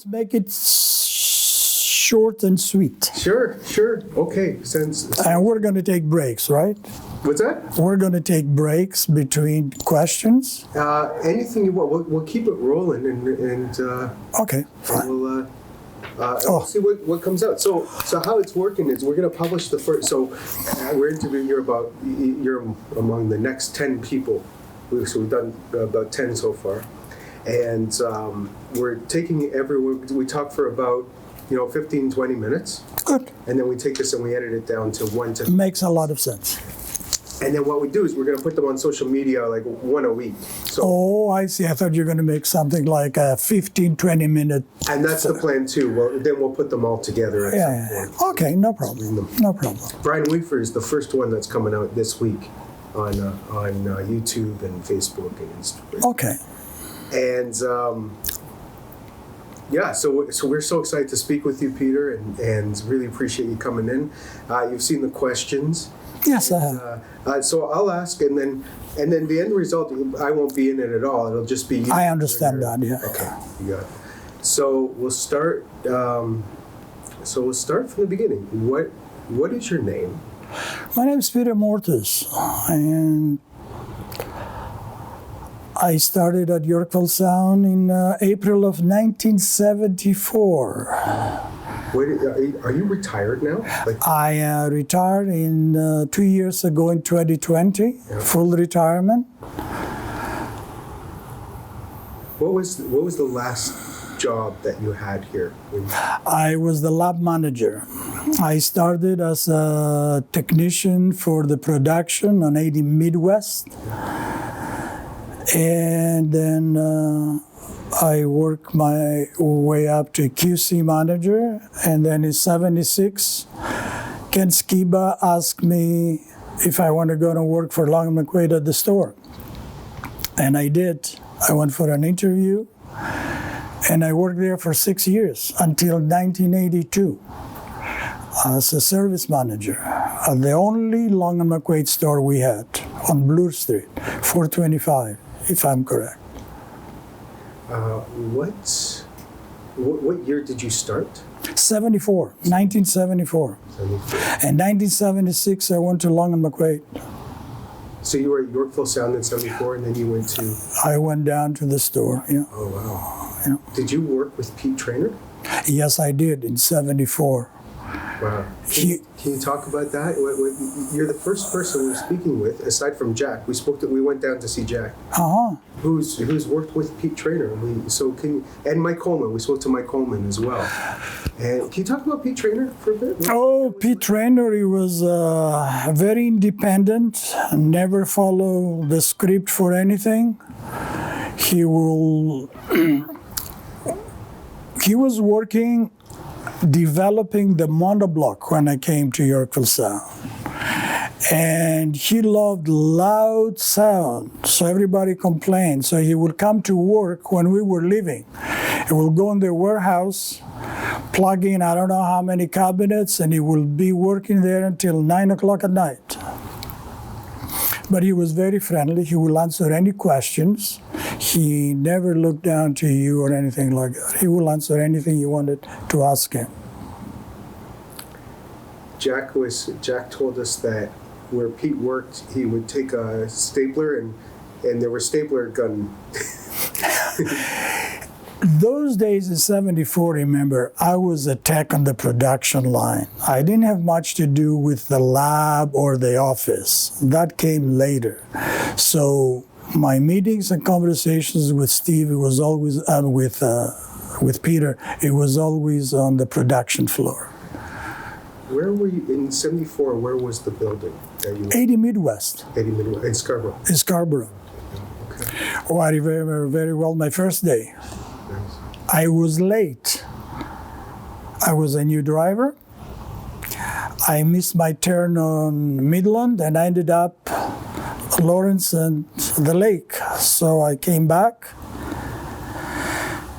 Make it short and sweet. Sure. Okay, since And we're going to take breaks, right? what's that? We're going to take breaks between questions. Anything you want. We'll keep it rolling, and Okay, fine. we'll see what comes out. So how it's working is we're going to publish the first. So we're interviewing you're among the next 10 people. So we've done about 10 so far, and we're taking everyone. We talk for about 15, 20 minutes. Good. And then we take this and we edit it down to 1 to. Makes a lot of sense. And then what we do is we're going to put them on social media like one a week. So. Oh, I see. I thought you were going to make something like a 15, 20 minute. And that's the plan too. Well, then we'll put them all together. At some point. Okay, no problem. No problem. Brian Weaver is the first one that's coming out this week on YouTube and Facebook and Instagram. Okay. And so we're so excited to speak with you, Peter, and really appreciate you coming in. You've seen the questions. Yes, I have. So I'll ask, and then the end result, I won't be in it at all. It'll just be you. I understand that. Yeah. Okay, you got it. So we'll start. We'll start from the beginning. What is your name? My name is Peter Mourtos, and I started at Yorkville Sound in April of 1974. Are you retired now? I retired in 2 years ago in 2020, full retirement. What was the last job that you had here? I was the lab manager. I started as a technician for the production on 80 Midwest. And then I worked my way up to QC manager. And then in 76, Ken Skiba asked me if I want to go and work for Long and McQuaid at the store. And I did. I went for an interview. And I worked there for 6 years until 1982 as a service manager at the only Long and McQuaid store we had on Bloor Street, 425, if I'm correct. What year did you start? 1974. And 1976, I went to Long and McQuaid. So you were at Yorkville Sound in 74, and then you went to... I went down to the store, yeah. Oh, wow. Yeah. Did you work with Pete Traynor? Yes, I did in 74. Wow. Can you talk about that? You're the first person we're speaking with, aside from Jack. We went down to see Jack. Uh-huh. Who's worked with Pete Traynor. And Mike Coleman. We spoke to Mike Coleman as well. And can you talk about Pete Traynor for a bit? Oh, Pete Traynor, he was very independent, never follow the script for anything. He was working, developing the monoblock when I came to Yorkville Sound. And he loved loud sound, so everybody complained. So he would come to work when we were leaving. He would go in the warehouse, plug in I don't know how many cabinets, and he will be working there until 9 o'clock at night. But he was very friendly. He will answer any questions. He never looked down to you or anything like that. He will answer anything you wanted to ask him. Jack told us that where Pete worked, he would take a stapler and there were stapler gun. Those days in 74, remember, I was a tech on the production line. I didn't have much to do with the lab or the office. That came later. So my meetings and conversations with Steve, it was always with Peter, it was always on the production floor. Where were you in 74? Where was the building that you were? 80 Midwest. 80 Midwest in Scarborough. In Scarborough. Okay. Oh, I remember very well my first day. Nice. I was late. I was a new driver. I missed my turn on Midland and I ended up Lawrence and the lake. So I came back.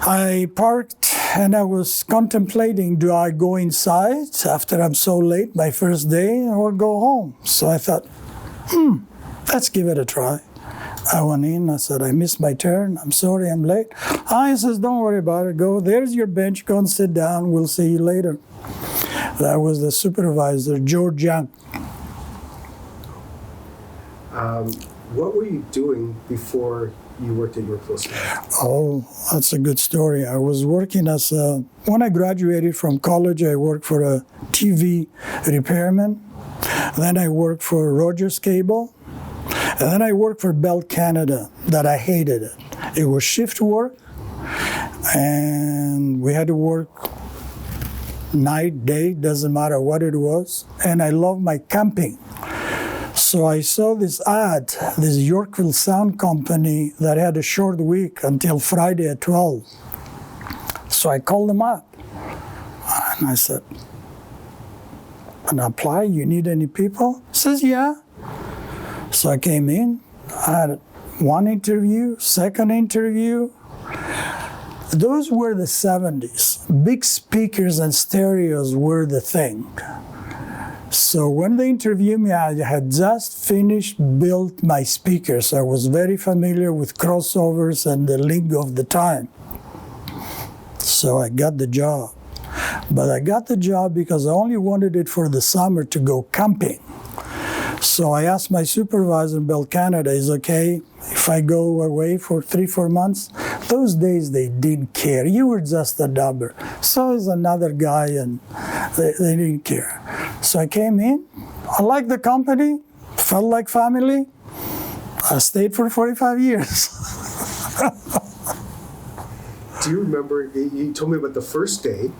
I parked and I was contemplating, do I go inside after I'm so late, my first day, or go home? So I thought, let's give it a try. I went in, I said, I missed my turn. I'm sorry, I'm late. He says, don't worry about it. Go, there's your bench. Go and sit down. We'll see you later. That was the supervisor, George Young. What were you doing before you worked at Yorkville? Oh, that's a good story. I was working when I graduated from college, I worked for a TV repairman. Then I worked for Rogers Cable. And then I worked for Bell Canada, that I hated it. It was shift work, and we had to work night, day, doesn't matter what it was. And I loved my camping. So I saw this ad, this Yorkville Sound Company that had a short week until Friday at 12. So I called them up, and I said, "And apply, you need any people?" He says, "Yeah." So I came in, I had one interview, second interview. Those were the 70s. Big speakers and stereos were the thing. So when they interviewed me, I had just finished built my speakers. I was very familiar with crossovers and the link of the time. So I got the job. But I got the job because I only wanted it for the summer to go camping. So I asked my supervisor in Bell Canada, is it okay if I go away for 3-4 months? Those days they didn't care. You were just a number. So is another guy, and they didn't care. So I came in. I liked the company, felt like family. I stayed for 45 years. Do you remember, you told me about the first day,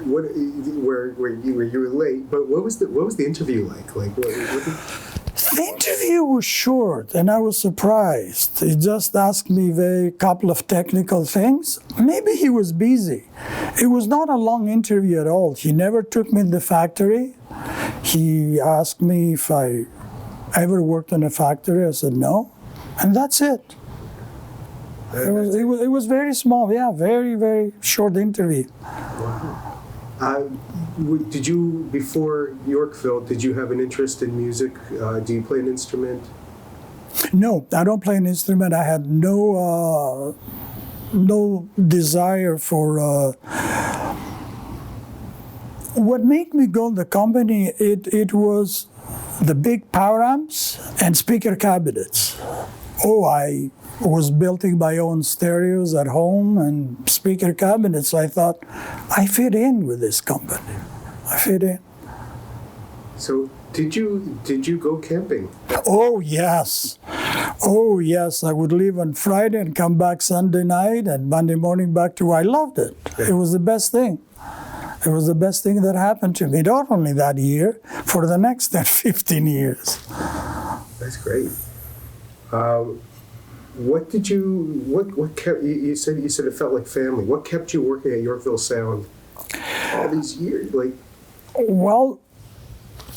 where you were late, but what was the interview like? The interview was short, and I was surprised. He just asked me a couple of technical things. Maybe he was busy. It was not a long interview at all. He never took me in the factory. He asked me if I ever worked in a factory. I said no, and that's it. It was very small. Yeah, very, very short interview. Wow. Did you, before Yorkville, did you have an interest in music? Do you play an instrument? No, I don't play an instrument. I had no desire for. What made me go to the company, it was the big power amps and speaker cabinets. Oh, I was building my own stereos at home and speaker cabinets. So I thought, I fit in with this company. I fit in. So did you go camping? Oh yes. Oh yes. I would leave on Friday and come back Sunday night and Monday morning back to. I loved it. It was the best thing. It was the best thing that happened to me. Not only that year, for the next 10, 15 years. That's great. What kept you said it felt like family. What kept you working at Yorkville Sound all these years? Well,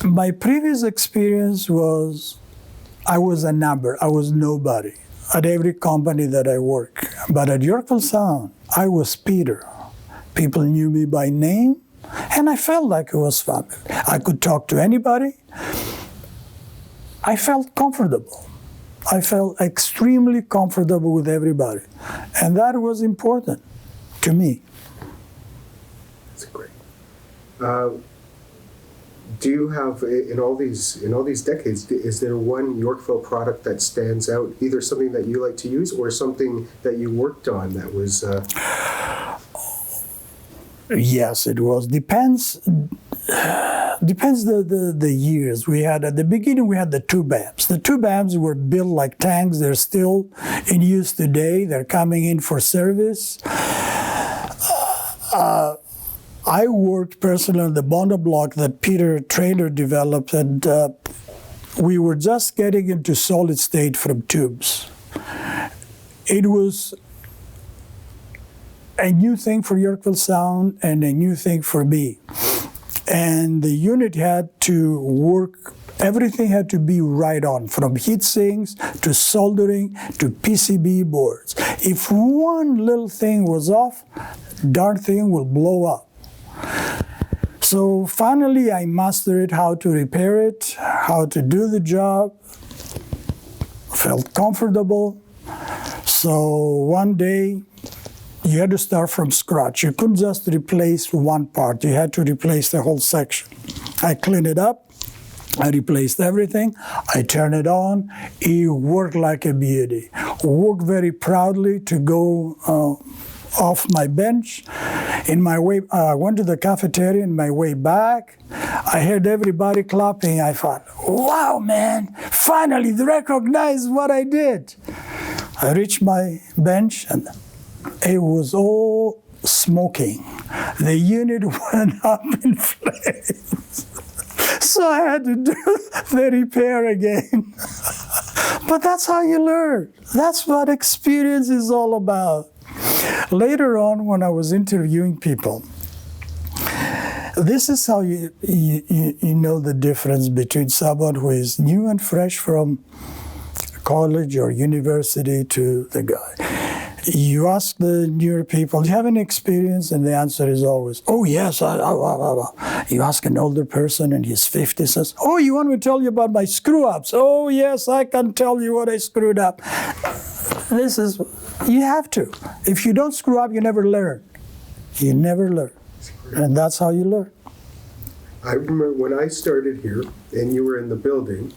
my previous experience was I was a number. I was nobody at every company that I worked. But at Yorkville Sound, I was Peter. People knew me by name, and I felt like it was family. I could talk to anybody. I felt comfortable. I felt extremely comfortable with everybody. And that was important to me. That's great. Do you have, in all these decades, is there one Yorkville product that stands out, either something that you like to use or something that you worked on that was... Yes, it was. Depends the years. We had, at the beginning, we had the tube amps. The tube amps were built like tanks. They're still in use today. They're coming in for service. I worked personally on the monoblock that Peter Traynor developed, and we were just getting into solid state from tubes. It was a new thing for Yorkville Sound and a new thing for me. And the unit had to work, everything had to be right on, from heat sinks to soldering to PCB boards. If one little thing was off, darn thing will blow up. So finally I mastered how to repair it, how to do the job. felt comfortable. So one day, you had to start from scratch. You couldn't just replace one part. You had to replace the whole section. I cleaned it up. I replaced everything. I turned it on. It worked like a beauty. Worked very proudly to go off my bench. In my way, I went to the cafeteria. In my way back, I heard everybody clapping. I thought, wow, man, finally they recognized what I did. I reached my bench and it was all smoking. The unit went up in flames. So I had to do the repair again. But that's how you learn. That's what experience is all about. Later on, when I was interviewing people, this is how you know the difference between someone who is new and fresh from college or university to the guy. You ask the newer people, do you have any experience? And the answer is always, oh, yes. You ask an older person in his 50s, says, oh, you want me to tell you about my screw-ups? Oh, yes, I can tell you what I screwed up. This is, you have to. If you don't screw up, you never learn. You never learn. And that's how you learn. I remember when I started here and you were in the building,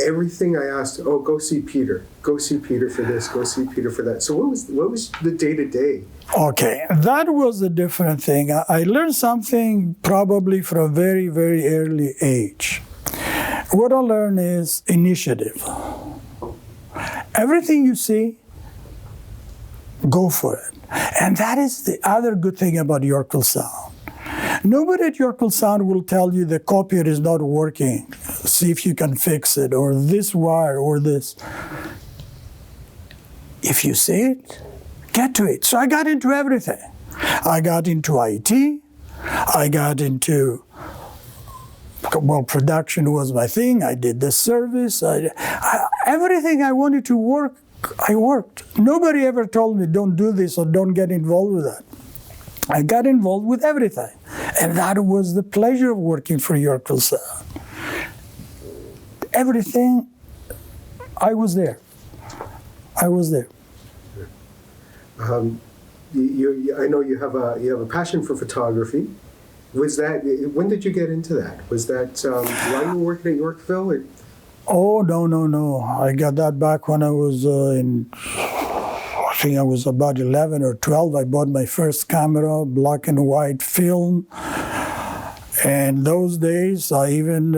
everything I asked, oh, go see Peter for this, go see Peter for that. So what was the day-to-day? Okay, that was a different thing. I learned something probably from a very, very early age. What I learned is initiative. Everything you see, go for it. And that is the other good thing about Yorkville Sound. Nobody at Yorkville Sound will tell you the copier is not working. See if you can fix it, or this wire, or this. If you see it, get to it. So I got into everything. I got into IT. I got into, well, production was my thing. I did the service. Everything I wanted to work, I worked. Nobody ever told me, don't do this or don't get involved with that. I got involved with everything. And that was the pleasure of working for Yorkville Sound. Everything, I was there. I was there. I know you have a passion for photography. Was that, when did you get into that? Was that while you were working at Yorkville? Or? Oh, no. I got that back when I was I think I was about 11 or 12. I bought my first camera, black and white film. And those days, I even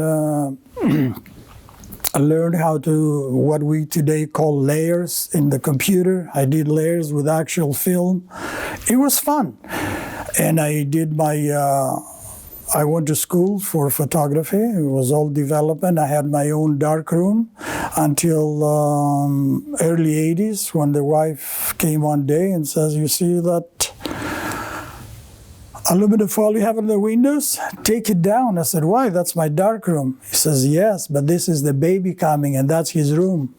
learned how to, what we today call layers in the computer. I did layers with actual film. It was fun. And I did I went to school for photography. It was all development. I had my own darkroom until early 80s when the wife came one day and says, you see that aluminum foil you have on the windows? Take it down. I said, why? That's my darkroom. He says, yes, but this is the baby coming and that's his room.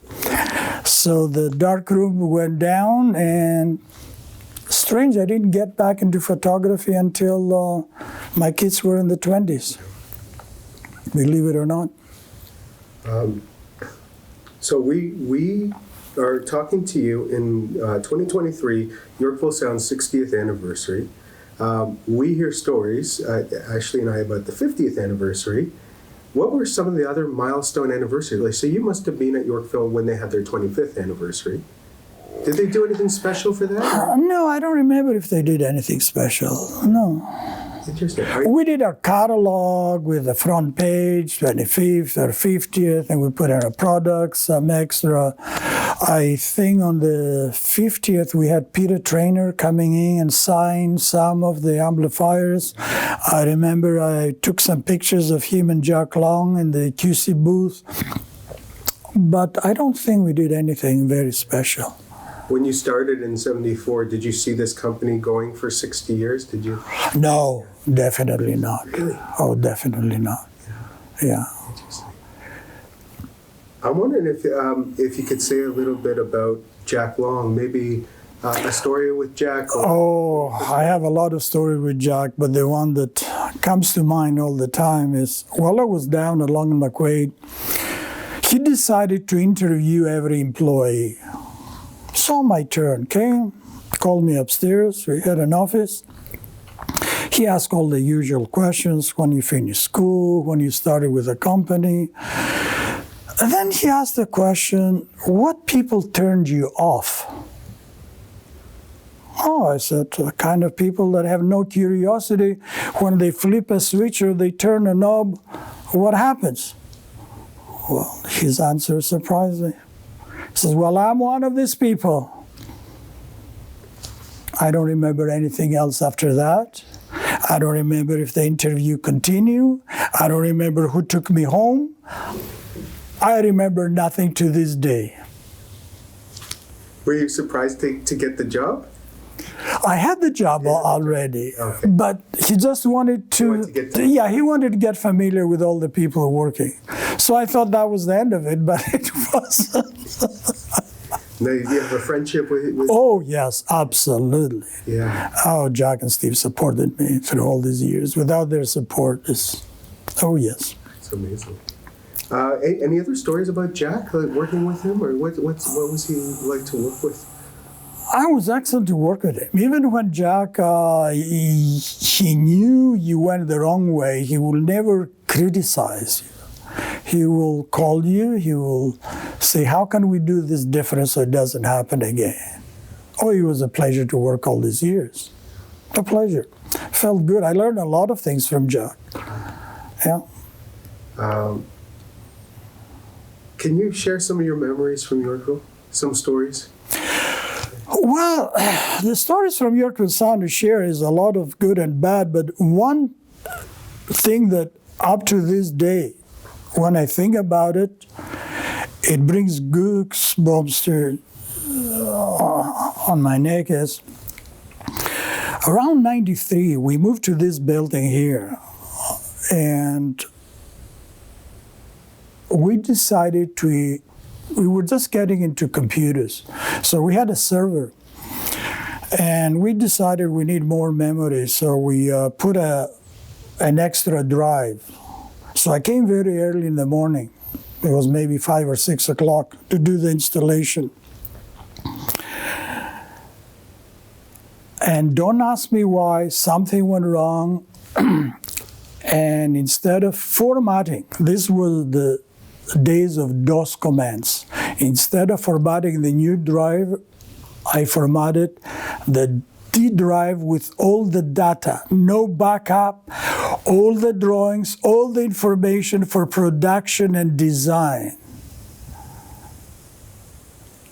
So the darkroom went down, and strange, I didn't get back into photography until my kids were in the 20s. Believe it or not. So we are talking to you in 2023, Yorkville Sound's 60th anniversary. We hear stories, Ashley and I, about the 50th anniversary. What were some of the other milestone anniversaries? Like, so you must have been at Yorkville when they had their 25th anniversary. Did they do anything special for that? No, I don't remember if they did anything special. No. Interesting. We did our catalog with the front page, 25th or 50th, and we put in our products, some extra. I think on the 50th, we had Peter Traynor coming in and sign some of the amplifiers. I remember I took some pictures of him and Jack Long in the QC booth. But I don't think we did anything very special. When you started in 74, did you see this company going for 60 years? Did you? No, definitely not. Really? Oh, definitely not. Yeah. Interesting. I'm wondering if you could say a little bit about Jack Long, maybe a story with Jack. Oh, I have a lot of stories with Jack, but the one that comes to mind all the time is, while I was down along in McQuaid, he decided to interview every employee. So my turn came, called me upstairs. We had an office. He asked all the usual questions: when you finished school, when you started with a company. And then he asked the question, what people turned you off? Oh, I said, the kind of people that have no curiosity. When they flip a switch or they turn a knob, what happens? Well, his answer surprised me. He says, well, I'm one of these people. I don't remember anything else after that. I don't remember if the interview continued. I don't remember who took me home. I remember nothing to this day. Were you surprised to get the job? I had the job already, okay. But he just wanted to, he wanted to get familiar with all the people working. So I thought that was the end of it, but it wasn't. Now, do you have a friendship with? Oh, yes, absolutely. Yeah. Oh, Jack and Steve supported me through all these years. Without their support, oh, yes. It's amazing. Any other stories about Jack, like working with him, or what was he like to work with? I was excellent to work with him. Even when Jack, he knew you went the wrong way, he will never criticize you. He will call you, he will say, how can we do this different so it doesn't happen again? Oh, it was a pleasure to work all these years. A pleasure. Felt good. I learned a lot of things from Jack. Yeah. Can you share some of your memories from Yorkville? Some stories? Well, the stories from Yorkville Sound to share is a lot of good and bad, but one thing that up to this day, when I think about it, it brings goosebumps on my neck is, around 93, we moved to this building here, and we decided we were just getting into computers. So we had a server, and we decided we need more memory, so we put an extra drive. So I came very early in the morning. It was maybe 5 or 6 o'clock to do the installation. And don't ask me why, something went wrong. And instead of formatting, this was the days of DOS commands. Instead of formatting the new drive, I formatted the D drive with all the data, no backup, all the drawings, all the information for production and design.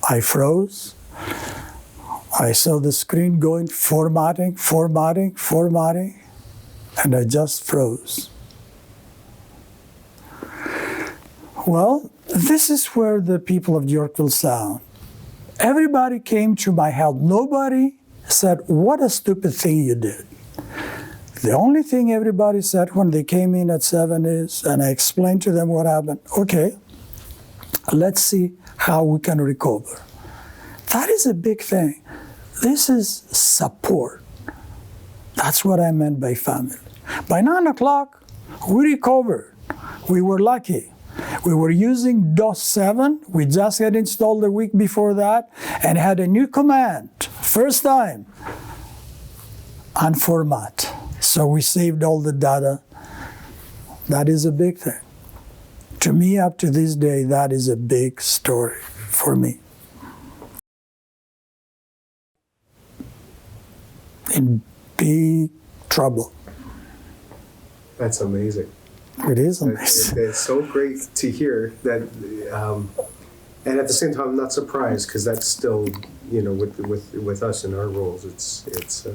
I froze. I saw the screen going formatting, formatting, formatting, and I just froze. Well, this is where the people of Yorkville Sound, everybody came to my help. Nobody said, what a stupid thing you did. The only thing everybody said when they came in at 7 is, and I explained to them what happened, okay, let's see how we can recover. That is a big thing. This is support. That's what I meant by family. By 9 o'clock, we recovered. We were lucky. We were using DOS 7. We just had installed the week before that and had a new command, first time, unformat. So we saved all the data. That is a big thing. To me, up to this day, that is a big story for me. In big trouble. That's amazing. It is amazing. It's so great to hear that, and at the same time, I'm not surprised because that's still, with us in our roles, it's.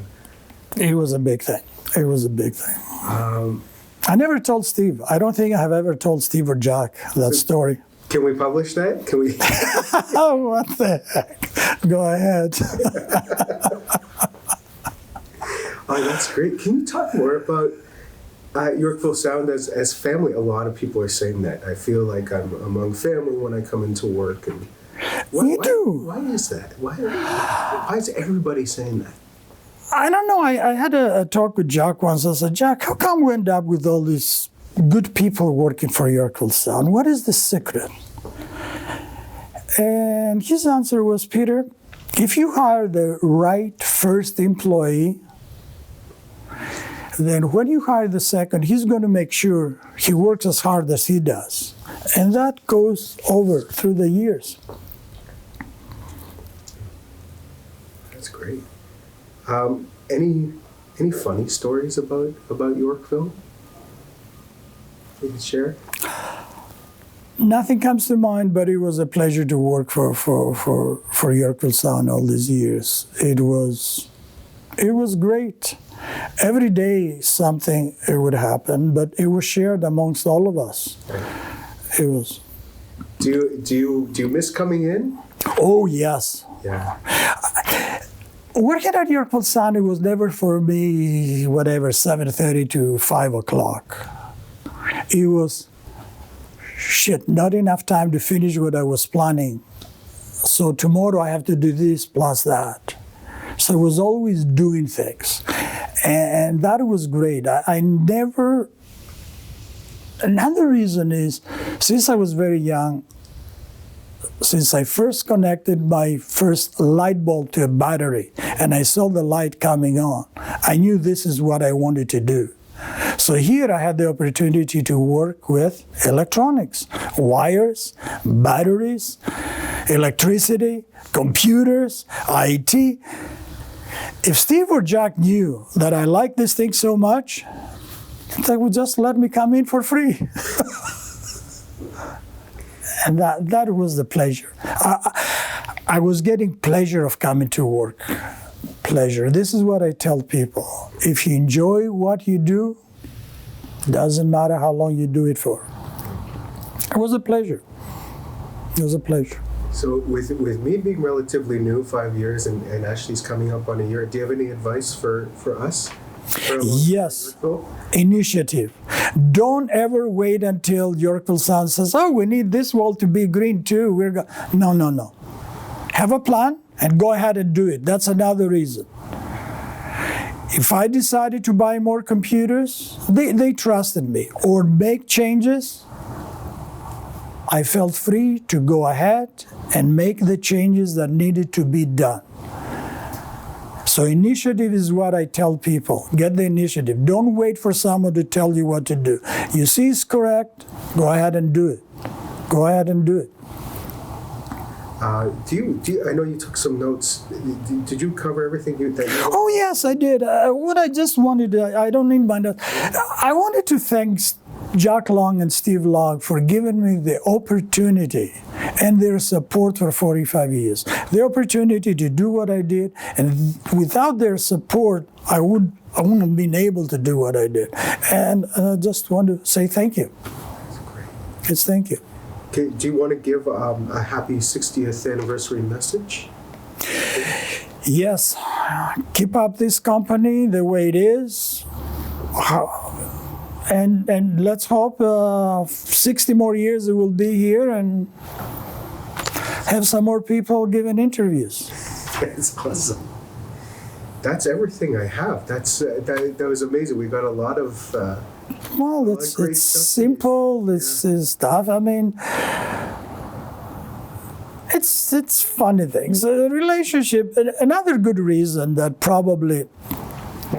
It was a big thing. It was a big thing. I never told Steve. I don't think I have ever told Steve or Jack that story. Can we publish that? Can we? Oh, what the heck? Go ahead. Oh, that's great. Can you talk more about Yorkville Sound as family? A lot of people are saying that. I feel like I'm among family when I come into work. And We do. Why is that? Why is everybody saying that? I don't know. I had a talk with Jack once. I said, Jack, how come we end up with all these good people working for Yorkville Sound? What is the secret? And his answer was, Peter, if you hire the right first employee, then when you hire the second, he's going to make sure he works as hard as he does. And that goes over through the years. That's great. Any funny stories about Yorkville you can share? Nothing comes to mind, but it was a pleasure to work for Yorkville Sound all these years. It was great. Every day something would happen, but it was shared amongst all of us. It was. Do you miss coming in? Oh yes. Yeah. Working at Yorkville Sound, it was never for me, 7:30 to 5 o'clock. It was, not enough time to finish what I was planning. So tomorrow I have to do this plus that. So I was always doing things. And that was great. I never, another reason is, since I was very young, since I first connected my first light bulb to a battery and I saw the light coming on, I knew this is what I wanted to do. So here I had the opportunity to work with electronics, wires, batteries, electricity, computers, IT. If Steve or Jack knew that I liked this thing so much, they would just let me come in for free. And that was the pleasure. I was getting pleasure of coming to work. Pleasure. This is what I tell people. If you enjoy what you do, doesn't matter how long you do it for. It was a pleasure. It was a pleasure. So with me being relatively new, 5 years, and Ashley's coming up on a year, do you have any advice for us? Yes. Initiative. Don't ever wait until Yorkville Sound says, oh, we need this wall to be green too. No. Have a plan and go ahead and do it. That's another reason. If I decided to buy more computers, they trusted me, or make changes, I felt free to go ahead and make the changes that needed to be done. So initiative is what I tell people. Get the initiative. Don't wait for someone to tell you what to do. You see it's correct, go ahead and do it. Go ahead and do it. Do you? I know you took some notes. Did you cover everything that you? Oh yes, I did. What I just wanted, I don't need my notes. I wanted to thank Jack Long and Steve Long for giving me the opportunity and their support for 45 years. The opportunity to do what I did, and without their support, I wouldn't have been able to do what I did. And I just want to say thank you. That's great. It's thank you. Okay, do you want to give a happy 60th anniversary message? Yes. Keep up this company the way it is. And let's hope 60 more years it will be here and have some more people giving interviews. That's awesome. That's everything I have. That was amazing. We got a lot of. Well, it's simple. This is stuff. I mean, it's funny things. A relationship. Another good reason that probably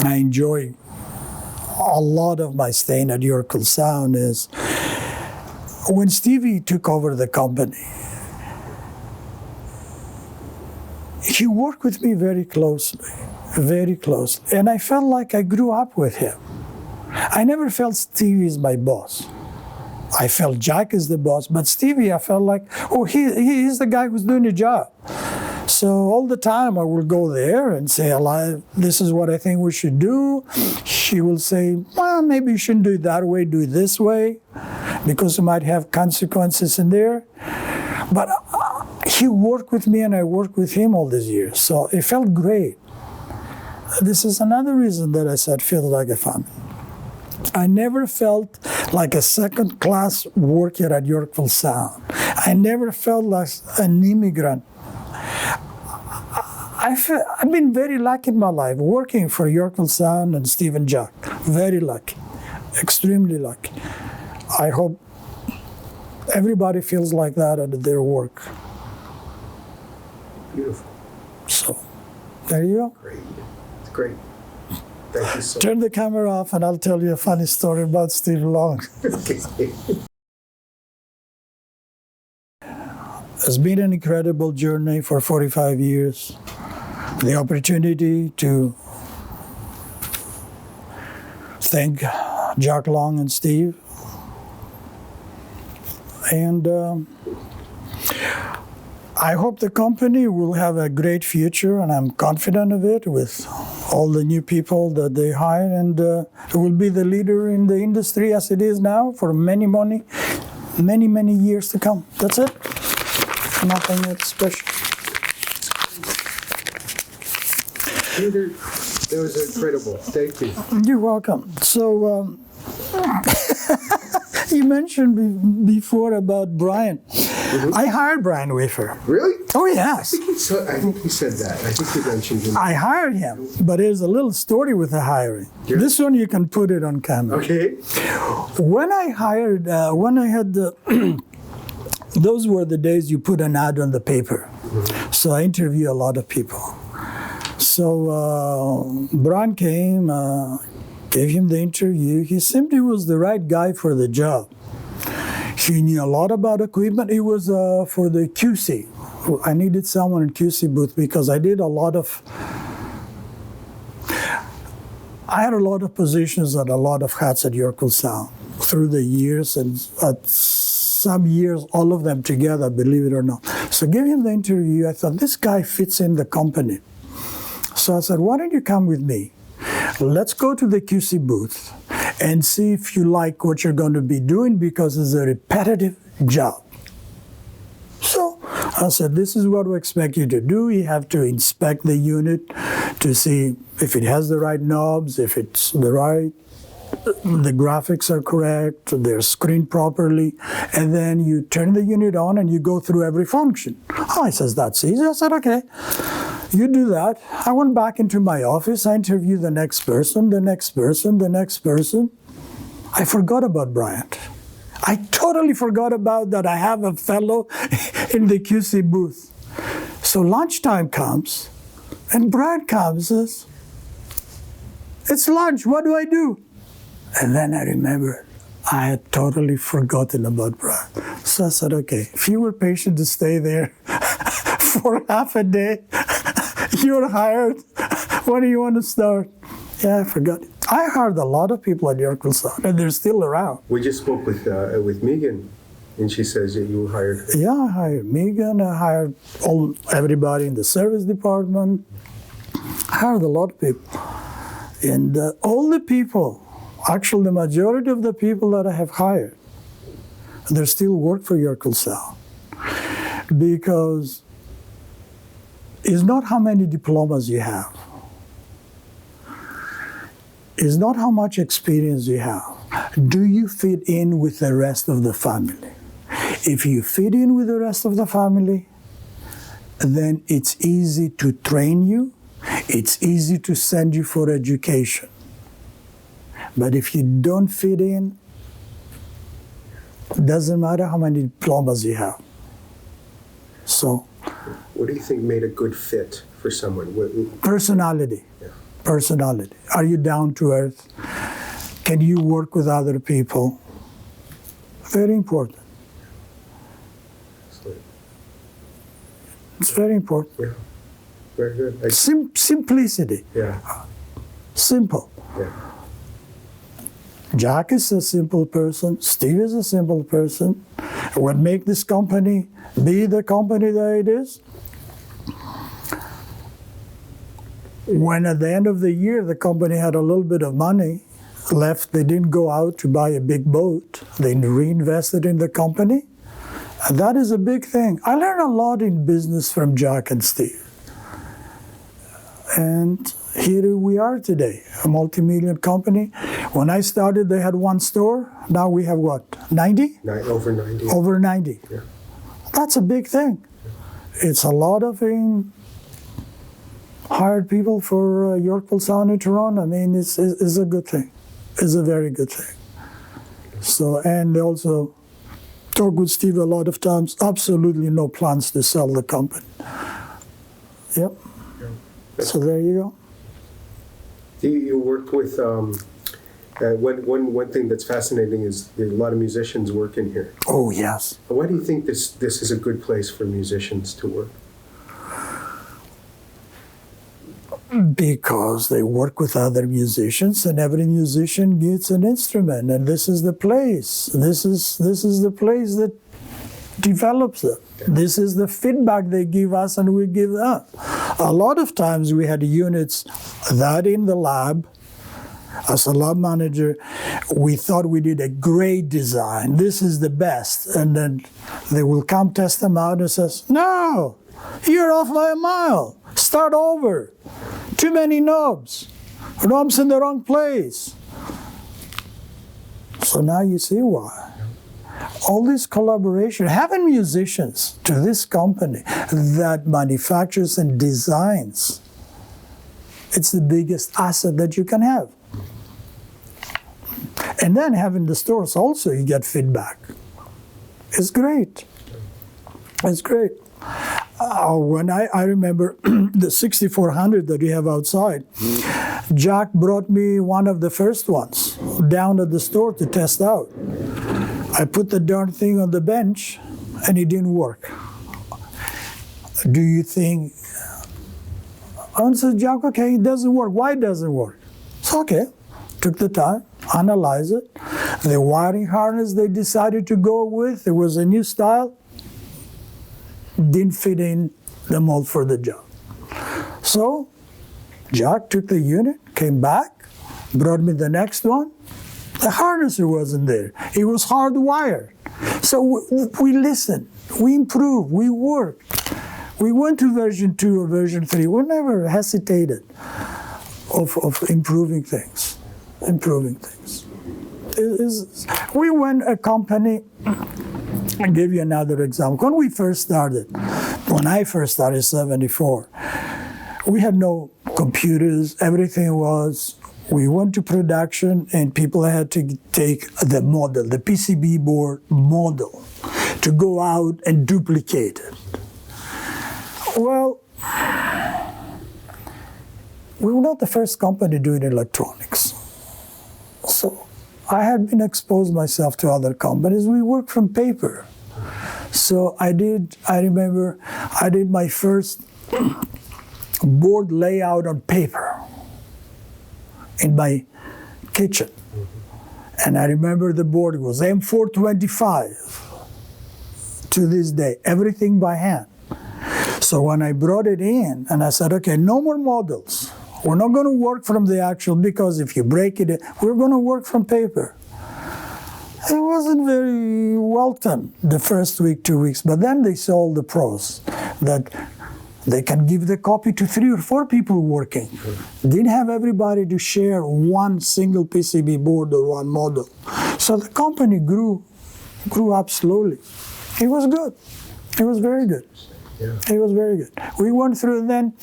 I enjoy a lot of my staying at Yorkville Sound is when Stevie took over the company. He worked with me very closely, and I felt like I grew up with him. I never felt Stevie is my boss. I felt Jack is the boss, but Stevie, I felt like, oh, he's the guy who's doing the job. So all the time I will go there and say, this is what I think we should do. He will say, well, maybe you shouldn't do it that way, do it this way, because it might have consequences in there. But he worked with me and I worked with him all these years. So it felt great. This is another reason that I said feel like a family. I never felt like a second-class worker at Yorkville Sound. I never felt like an immigrant. I've been very lucky in my life working for Yorkville Sound and Steve and Jack. Very lucky, extremely lucky. I hope everybody feels like that at their work. Beautiful. So, there you go. Great. It's great. Thank you so much. Turn the camera off and I'll tell you a funny story about Steve Long. Okay. It's been an incredible journey for 45 years. The opportunity to thank Jack Long and Steve. And I hope the company will have a great future, and I'm confident of it with all the new people that they hire, and it will be the leader in the industry as it is now for many years to come. That's it. Nothing else special. Peter, that was incredible. Thank you. You're welcome. So, you mentioned before about Brian. Mm-hmm. I hired Brian Wafer. Really? Oh, yes. I think he said that. I think you mentioned him. I hired him, but there's a little story with the hiring. Yeah. This one you can put it on camera. Okay. When I hired, when I had the, those were the days you put an ad on the paper. Mm-hmm. So I interview a lot of people. So Brian came, gave him the interview. He seemed he was the right guy for the job. He knew a lot about equipment. It was for the QC. I needed someone in QC booth because I had a lot of positions and a lot of hats at Yorkville Sound through the years, and at some years, all of them together, believe it or not. So give him the interview. I thought, this guy fits in the company. So I said, why don't you come with me? Let's go to the QC booth and see if you like what you're going to be doing, because it's a repetitive job. So I said, this is what we expect you to do. You have to inspect the unit to see if it has the right knobs, if it's the graphics are correct, they're screened properly, and then you turn the unit on and you go through every function. Oh, he says, that's easy. I said, okay. You do that. I went back into my office. I interviewed the next person, the next person, the next person. I forgot about Bryant. I totally forgot about that. I have a fellow in the QC booth. So lunchtime comes, and Bryant comes and says, it's lunch, what do I do? And then I remembered I had totally forgotten about Bryant. So I said, okay, if you were patient to stay there for half a day, you're hired. When do you want to start? Yeah, I forgot. I hired a lot of people at Yorkville Sound, and they're still around. We just spoke with Megan, and she says that you hired her. Yeah, I hired Megan. I hired everybody in the service department. I hired a lot of people. And all the people, actually the majority of the people that I have hired, they still work for Yorkville Sound. Because it's not how many diplomas you have. It's not how much experience you have. Do you fit in with the rest of the family? If you fit in with the rest of the family, then it's easy to train you. It's easy to send you for education. But if you don't fit in, it doesn't matter how many diplomas you have. So, what do you think made a good fit for someone? Personality. Yeah. Personality. Are you down to earth? Can you work with other people? Very important. It's very important. Yeah. Very good. Simplicity. Yeah. Simple. Yeah. Jack is a simple person. Steve is a simple person. What makes this company be the company that it is? When at the end of the year, the company had a little bit of money left, they didn't go out to buy a big boat. They reinvested in the company. And that is a big thing. I learned a lot in business from Jack and Steve. And here we are today, a multi-million company. When I started, they had one store. Now we have what, 90? Over 90. Over 90. Yeah. That's a big thing. It's a lot of hired people for Yorkville Sound in Toronto. I mean, it's a good thing. It's a very good thing. So, and also talk with Steve a lot of times, absolutely no plans to sell the company. Yep. So there you go. You work with, one thing that's fascinating is there's a lot of musicians work in here. Oh, yes. Why do you think this is a good place for musicians to work? Because they work with other musicians, and every musician gets an instrument, and this is the place. This is the place that develops it. This is the feedback they give us, and we give them. A lot of times we had units that in the lab. As a lab manager, we thought we did a great design. This is the best, and then they will come test them out and says, "No, you're off by a mile. Start over. Too many knobs. Knobs in the wrong place." So now you see why. All this collaboration, having musicians to this company that manufactures and designs, it's the biggest asset that you can have. And then having the stores also, you get feedback. It's great. It's great. When I remember the 6400 that we have outside, Jack brought me one of the first ones down at the store to test out. I put the darn thing on the bench and it didn't work. Do you think? I said, Jack, okay, it doesn't work. Why it doesn't work? It's okay. Took the time, analyzed it. The wiring harness they decided to go with, it was a new style, didn't fit in the mold for the job. So Jack took the unit, came back, brought me the next one. The harnesser wasn't there. It was hardwired. So we listened, we improved, we worked. We went to version 2 or version 3. We never hesitated of improving things. We went a company, I'll give you another example. When I first started 74, we had no computers, everything was, we went to production and people had to take the model, the PCB board model, to go out and duplicate it. Well, we were not the first company doing electronics. So I had been exposed myself to other companies. We worked from paper. So I remember I did my first board layout on paper in my kitchen. And I remember the board was M425 to this day, everything by hand. So when I brought it in and I said, okay, no more models. We're not going to work from the actual, because if you break it, we're going to work from paper. It wasn't very welcome the first week, 2 weeks, but then they saw all the pros that they can give the copy to 3 or 4 people working. Didn't have everybody to share one single PCB board or one model. So the company grew up slowly. It was good. It was very good. Yeah. It was very good. We went through, and then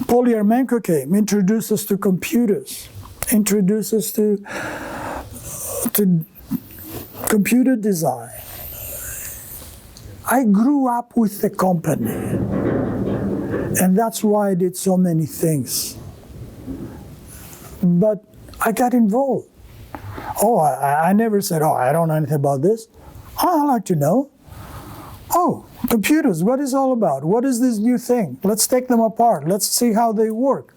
Paul Yarmenko came, introduced us to computers, introduced us to computer design. I grew up with the company, and that's why I did so many things. But I got involved. I never said, I don't know anything about this. I like to know. Computers, what is it all about? What is this new thing? Let's take them apart. Let's see how they work.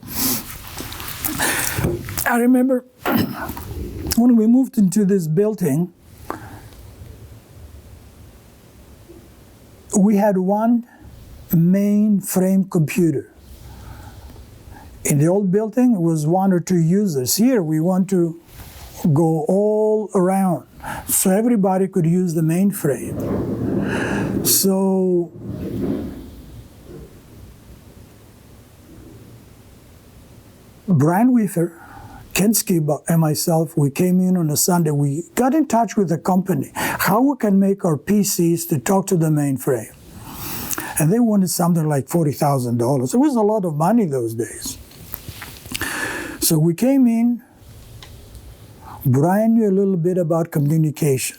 I remember when we moved into this building, we had one mainframe computer. In the old building, it was 1 or 2 users. Here, we want to go all around, so everybody could use the mainframe. So Brian Weaver, Ken Skiba, and myself, we came in on a Sunday. We got in touch with the company, how we can make our PCs to talk to the mainframe. And they wanted something like $40,000. It was a lot of money those days. So we came in. Brian knew a little bit about communication.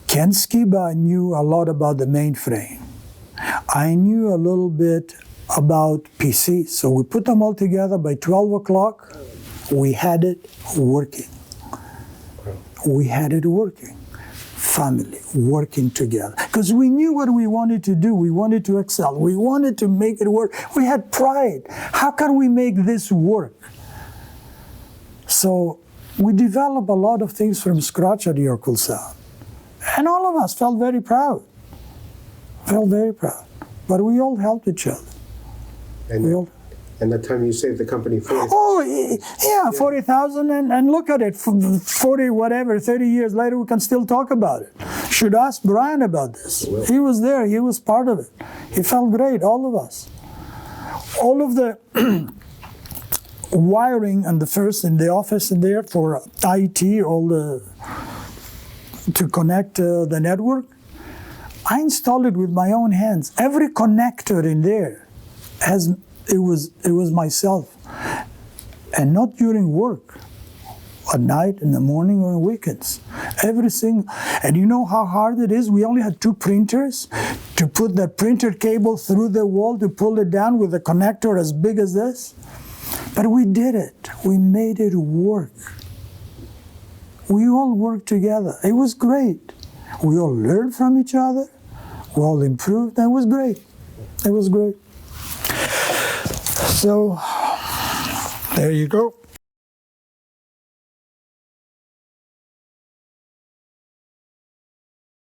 Ken Skiba knew a lot about the mainframe. I knew a little bit about PCs. So we put them all together. By 12 o'clock, we had it working. We had it working. Family working together. Because we knew what we wanted to do. We wanted to excel. We wanted to make it work. We had pride. How can we make this work? So we developed a lot of things from scratch at Yorkville Sound. And all of us felt very proud. Felt very proud. But we all helped each other. And that time you saved the company 40. Oh, yeah, 40,000, and look at it, 40 whatever, 30 years later, we can still talk about it. Should ask Brian about this. He was there, he was part of it. He felt great, all of us. All of the wiring in the office in there for IT, to connect the network, I installed it with my own hands. Every connector in there it was myself, and not during work, at night, in the morning, or on weekends. Everything, and you know how hard it is? We only had 2 printers to put the printer cable through the wall to pull it down with a connector as big as this. But we did it. We made it work. We all worked together. It was great. We all learned from each other. We all improved. It was great. It was great. So, there you go.